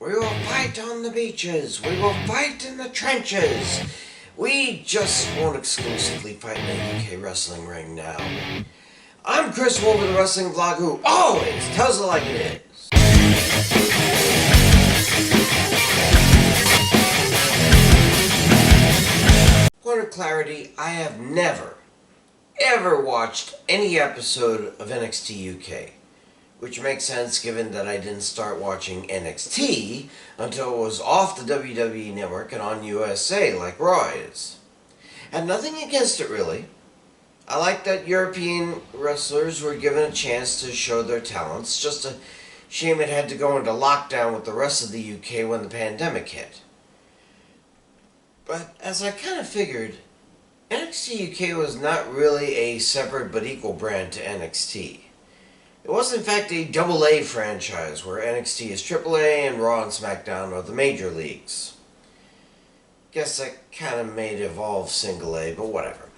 We will fight on the beaches. We will fight in the trenches. We just won't exclusively fight in a UK wrestling ring now. I'm Chris Wolvie, the wrestling vlog who always tells it like it is. Point of clarity, I have never, ever watched any episode of NXT UK. Which makes sense given that I didn't start watching NXT until it was off the WWE network and on USA like Raw is. Had nothing against it really. I like that European wrestlers were given a chance to show their talents, just a shame it had to go into lockdown with the rest of the UK when the pandemic hit. But as I kind of figured, NXT UK was not really a separate but equal brand to NXT. It was in fact a AA franchise where NXT is AAA and Raw and SmackDown are the major leagues. Guess that kind of made Evolve single A, but whatever.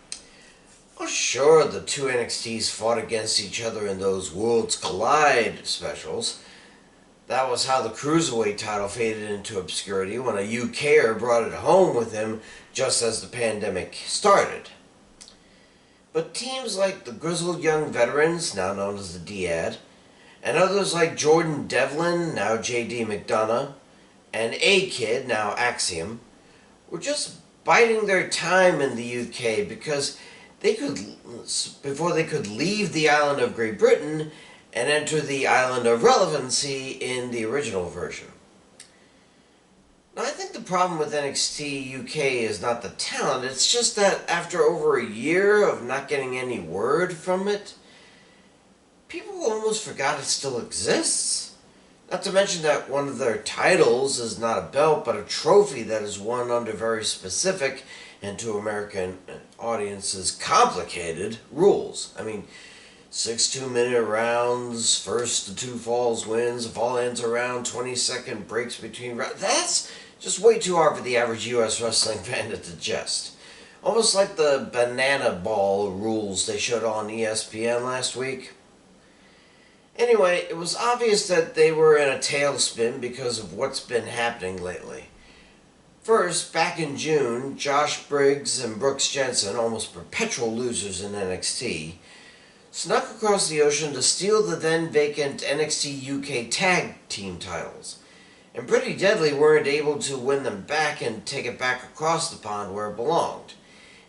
Oh sure, the two NXTs fought against each other in those Worlds Collide specials. That was how the Cruiserweight title faded into obscurity when a UKer brought it home with him just as the pandemic started. But teams like the Grizzled Young Veterans, now known as the D-Ad, and others like Jordan Devlin, now JD McDonough, and A-Kid, now Axiom, were just biding their time in the UK because before they could leave the island of Great Britain and enter the island of relevancy in the original version. Now, I think the problem with NXT UK is not the talent, it's just that after over a year of not getting any word from it, people almost forgot it still exists. Not to mention that one of their titles is not a belt, but a trophy that is won under very specific, and to American audiences, complicated rules. I mean, 6 2-minute rounds, first to 2 falls wins, if all ends around 20-second breaks between rounds. That's just way too hard for the average US wrestling fan to digest. Almost like the banana ball rules they showed on ESPN last week. Anyway, it was obvious that they were in a tailspin because of what's been happening lately. First, back in June, Josh Briggs and Brooks Jensen, almost perpetual losers in NXT, snuck across the ocean to steal the then vacant NXT UK tag team titles. And Pretty Deadly weren't able to win them back and take it back across the pond where it belonged.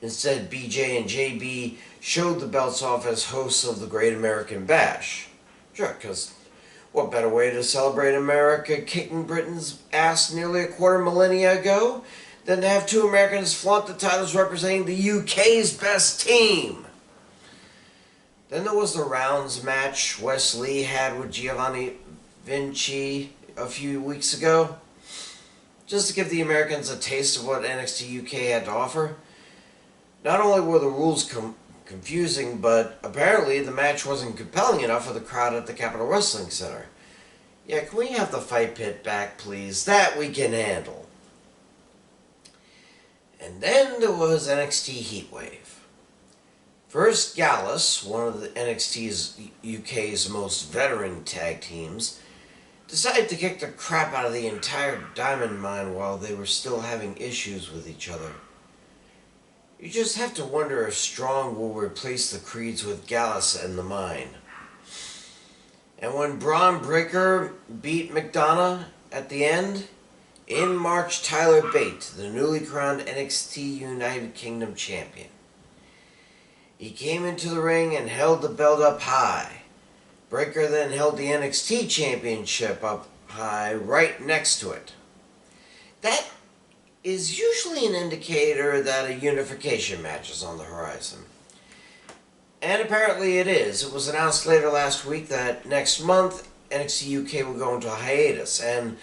Instead, BJ and JB showed the belts off as hosts of the Great American Bash. Sure, because what better way to celebrate America kicking Britain's ass nearly a quarter millennia ago than to have two Americans flaunt the titles representing the UK's best team? Then there was the rounds match Wes Lee had with Giovanni Vinci a few weeks ago, just to give the Americans a taste of what NXT UK had to offer. Not only were the rules confusing, but apparently the match wasn't compelling enough for the crowd at the Capitol Wrestling Center. Yeah, can we have the fight pit back, please? That we can handle. And then there was NXT Heatwave. First, Gallus, one of the NXT UK's most veteran tag teams, decided to kick the crap out of the entire diamond mine while they were still having issues with each other. You just have to wonder if Strong will replace the Creeds with Gallus and the Mine. And when Braun Breaker beat McDonough at the end, in marched Tyler Bate, the newly crowned NXT United Kingdom champion. He came into the ring and held the belt up high. Breaker then held the NXT Championship up high right next to it. That is usually an indicator that a unification match is on the horizon. And apparently it is. It was announced later last week that next month NXT UK will go into a hiatus, and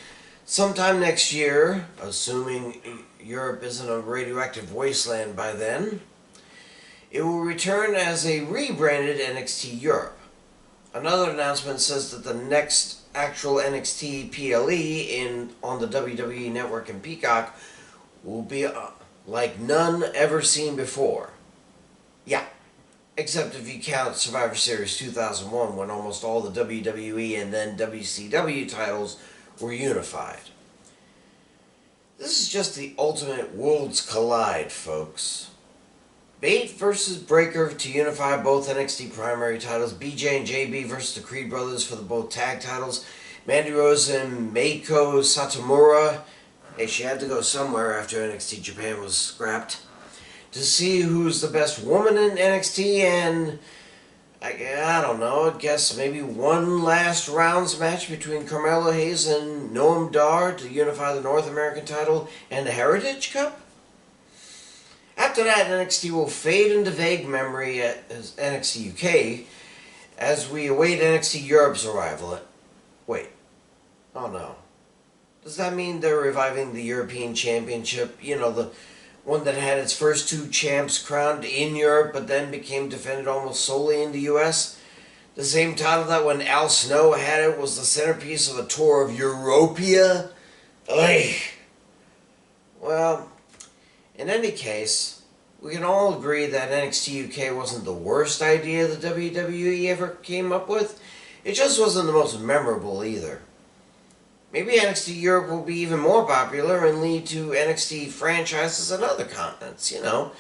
sometime next year, assuming Europe isn't a radioactive wasteland by then, it will return as a rebranded NXT Europe. Another announcement says that the next actual NXT PLE on the WWE Network and Peacock will be like none ever seen before. Yeah, except if you count Survivor Series 2001 when almost all the WWE and then WCW titles were unified. This is just the ultimate worlds collide, folks. Bate versus Breaker to unify both NXT primary titles. BJ and JB versus the Creed brothers for the both tag titles. Mandy Rose and Meiko Satomura. Hey, she had to go somewhere after NXT Japan was scrapped. To see who's the best woman in NXT, and I don't know, I guess maybe one last rounds match between Carmelo Hayes and Noam Dar to unify the North American title and the Heritage Cup? After that, NXT will fade into vague memory as NXT UK as we await NXT Europe's arrival. Wait. Oh no. Does that mean they're reviving the European Championship? You know, the one that had its first two champs crowned in Europe but then became defended almost solely in the US? The same title that when Al Snow had it was the centerpiece of a tour of Europia? Ugh. Well, in any case, we can all agree that NXT UK wasn't the worst idea the WWE ever came up with. It just wasn't the most memorable either. Maybe NXT Europe will be even more popular and lead to NXT franchises in other continents, you know,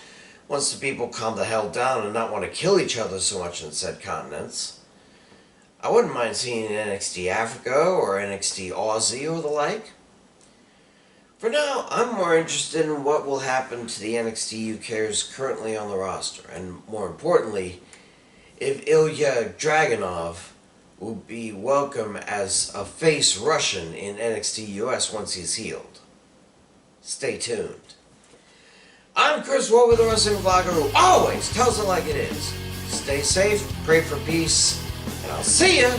once the people calm the hell down and not want to kill each other so much in said continents. I wouldn't mind seeing NXT Africa or NXT Aussie or the like. For now, I'm more interested in what will happen to the NXT UKers currently on the roster, and more importantly, if Ilya Dragunov will be welcome as a face Russian in NXT US once he's healed. Stay tuned. I'm Chris Wolvie, the wrestling vlogger who always tells it like it is. Stay safe, pray for peace, and I'll see ya